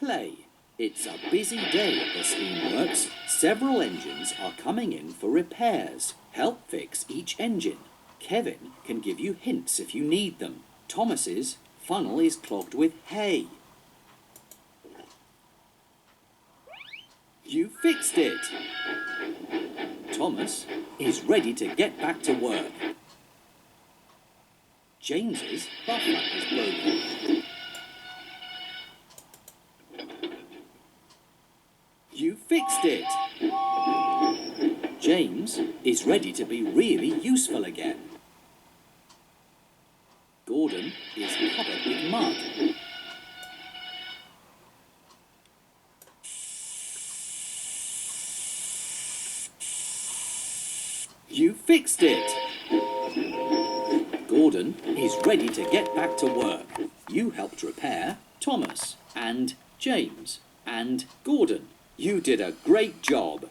play. It's a busy day at the Steamworks. Several engines are coming in for repairs. Help fix each engine. Kevin can give you hints if you need them. Thomas's funnel is clogged with hay. You fixed it! Thomas is ready to get back to work. James's buffer is broken. You fixed it! James is ready to be really useful again. Gordon is covered with mud. You fixed it! Gordon is ready to get back to work. You helped repair Thomas and James and Gordon. You did a great job.